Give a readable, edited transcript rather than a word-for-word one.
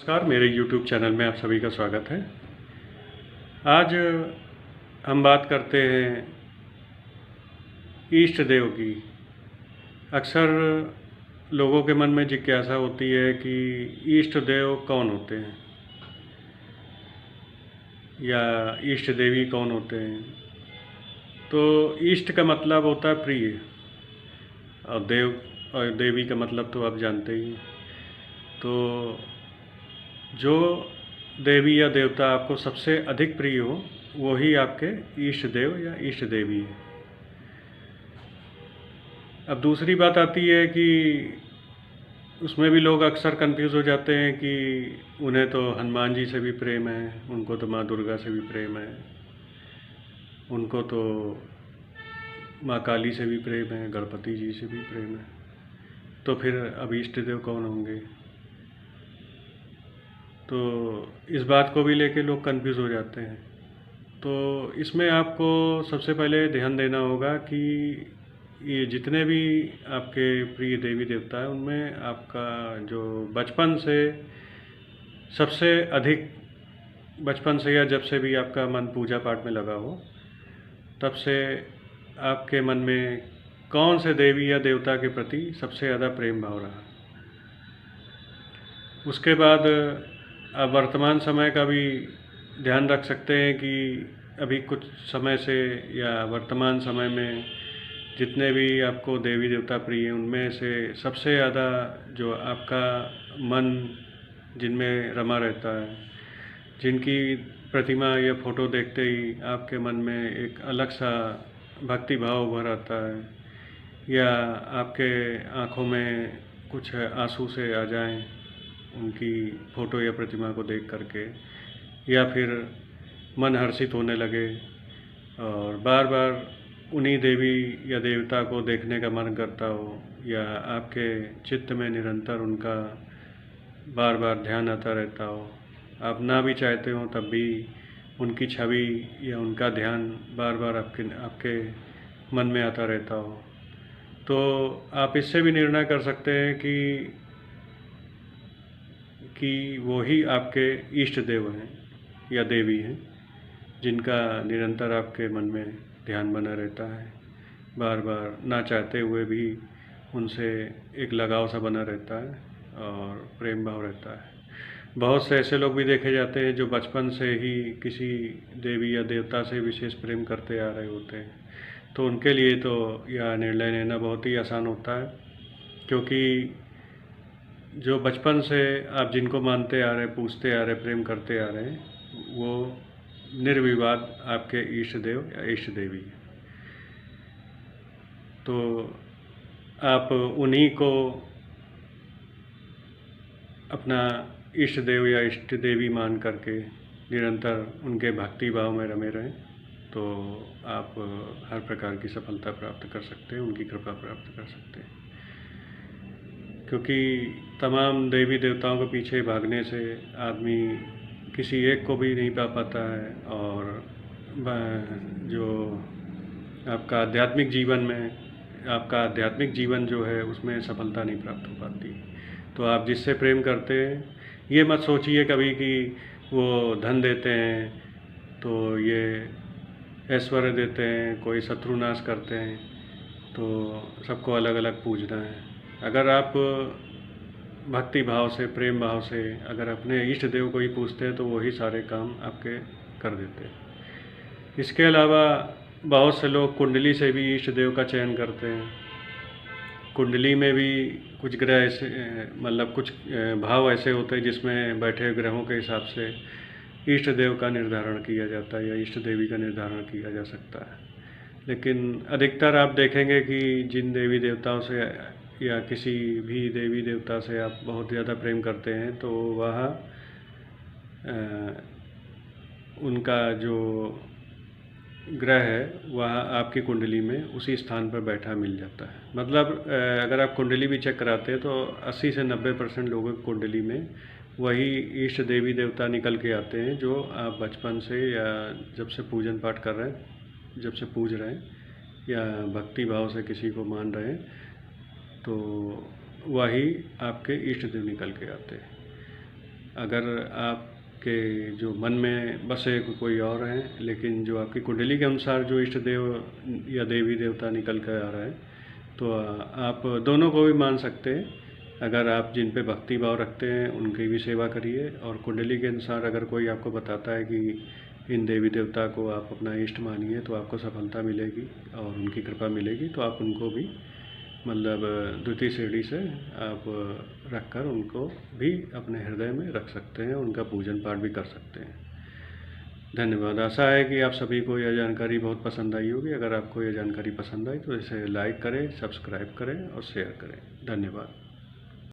नमस्कार, मेरे YouTube channel में आप सभी का स्वागत है। आज हम बात करते हैं इष्ट देव की। अक्सर लोगों के मन में जिज्ञासा होती है कि इष्ट देव कौन होते हैं या इष्ट देवी कौन होते हैं। तो इष्ट का मतलब होता है प्रिय, और देव और देवी का मतलब तो आप जानते ही। तो जो देवी या देवता आपको सबसे अधिक प्रिय हो, वो ही आपके इष्ट देव या इष्ट देवी है। अब दूसरी बात आती है कि उसमें भी लोग अक्सर कंफ्यूज हो जाते हैं कि उन्हें तो हनुमान जी से भी प्रेम है, उनको तो माँ दुर्गा से भी प्रेम है, उनको तो माँ काली से भी प्रेम है, गणपति जी से भी प्रेम है। तो फिर अब इष्ट देव कौन होंगे? तो इस बात को भी लेके लोग कंफ्यूज हो जाते हैं। तो इसमें आपको सबसे पहले ध्यान देना होगा कि ये जितने भी आपके प्रिय देवी देवता हैं, उनमें आपका जो बचपन से सबसे अधिक, बचपन से या जब से भी आपका मन पूजा पाठ में लगा हो, तब से आपके मन में कौन से देवी या देवता के प्रति सबसे ज़्यादा प्रेम भाव रहा। उसके बाद आप वर्तमान समय का भी ध्यान रख सकते हैं कि अभी कुछ समय से या वर्तमान समय में जितने भी आपको देवी देवता प्रिय हैं, उनमें से सबसे ज़्यादा जो आपका मन जिनमें रमा रहता है, जिनकी प्रतिमा या फ़ोटो देखते ही आपके मन में एक अलग सा भक्ति भाव उभर आता है, या आपके आँखों में कुछ आंसू से आ जाएं उनकी फ़ोटो या प्रतिमा को देख करके, या फिर मन हर्षित होने लगे और बार बार उन्हीं देवी या देवता को देखने का मन करता हो, या आपके चित्त में निरंतर उनका बार बार ध्यान आता रहता हो, आप ना भी चाहते हो तब भी उनकी छवि या उनका ध्यान बार बार आपके मन में आता रहता हो, तो आप इससे भी निर्णय कर सकते हैं कि वो ही आपके इष्ट देव हैं या देवी हैं, जिनका निरंतर आपके मन में ध्यान बना रहता है। बार बार ना चाहते हुए भी उनसे एक लगाव सा बना रहता है और प्रेम भाव रहता है। बहुत से ऐसे लोग भी देखे जाते हैं जो बचपन से ही किसी देवी या देवता से विशेष प्रेम करते आ रहे होते हैं। तो उनके लिए तो यह निर्णय लेना बहुत ही आसान होता है, क्योंकि जो बचपन से आप जिनको मानते आ रहे, पूजते आ रहे, प्रेम करते आ रहे हैं, वो निर्विवाद आपके इष्ट देव या इष्ट देवी है। तो आप उन्हीं को अपना इष्ट देव या इष्ट देवी मान करके निरंतर उनके भक्ति भाव में रमे रहें, तो आप हर प्रकार की सफलता प्राप्त कर सकते हैं, उनकी कृपा प्राप्त कर सकते हैं। क्योंकि तमाम देवी देवताओं के पीछे भागने से आदमी किसी एक को भी नहीं पा पाता है, और जो आपका आध्यात्मिक जीवन जो है उसमें सफलता नहीं प्राप्त हो पाती। तो आप जिससे प्रेम करते हैं, ये मत सोचिए कभी कि वो धन देते हैं तो ये ऐश्वर्य देते हैं, कोई शत्रुनाश करते हैं, तो सबको अलग अलग पूजना है। अगर आप भक्ति भाव से, प्रेम भाव से अगर अपने इष्ट देव को ही पूजते हैं, तो वही सारे काम आपके कर देते हैं। इसके अलावा बहुत से लोग कुंडली से भी इष्ट देव का चयन करते हैं। कुंडली में भी कुछ ग्रह ऐसे, मतलब कुछ भाव ऐसे होते हैं जिसमें बैठे हुए ग्रहों के हिसाब से इष्ट देव का निर्धारण किया जाता है या इष्ट देवी का निर्धारण किया जा सकता है। लेकिन अधिकतर आप देखेंगे कि जिन देवी देवताओं से या किसी भी देवी देवता से आप बहुत ज़्यादा प्रेम करते हैं, तो वह उनका जो ग्रह है वह आपकी कुंडली में उसी स्थान पर बैठा मिल जाता है। मतलब अगर आप कुंडली भी चेक कराते हैं तो 80 से 90% लोगों की कुंडली में वही इष्ट देवी देवता निकल के आते हैं जो आप बचपन से या जब से पूजन पाठ कर रहे हैं, जब से पूज रहे हैं या भक्ति भाव से किसी को मान रहे हैं, तो वही आपके इष्ट देव निकल के आते हैं। अगर आपके जो मन में बसे कोई और हैं, लेकिन जो आपकी कुंडली के अनुसार जो इष्ट देव या देवी देवता निकल कर आ रहा है, तो आप दोनों को भी मान सकते हैं। अगर आप जिन पे भक्ति भाव रखते हैं उनकी भी सेवा करिए, और कुंडली के अनुसार अगर कोई आपको बताता है कि इन देवी देवता को आप अपना इष्ट मानिए तो आपको सफलता मिलेगी और उनकी कृपा मिलेगी, तो आप उनको भी मतलब द्वितीय श्रेणी से आप रख कर उनको भी अपने हृदय में रख सकते हैं, उनका पूजन पाठ भी कर सकते हैं। धन्यवाद। आशा है कि आप सभी को यह जानकारी बहुत पसंद आई होगी। अगर आपको यह जानकारी पसंद आई तो इसे लाइक करें, सब्सक्राइब करें और शेयर करें। धन्यवाद।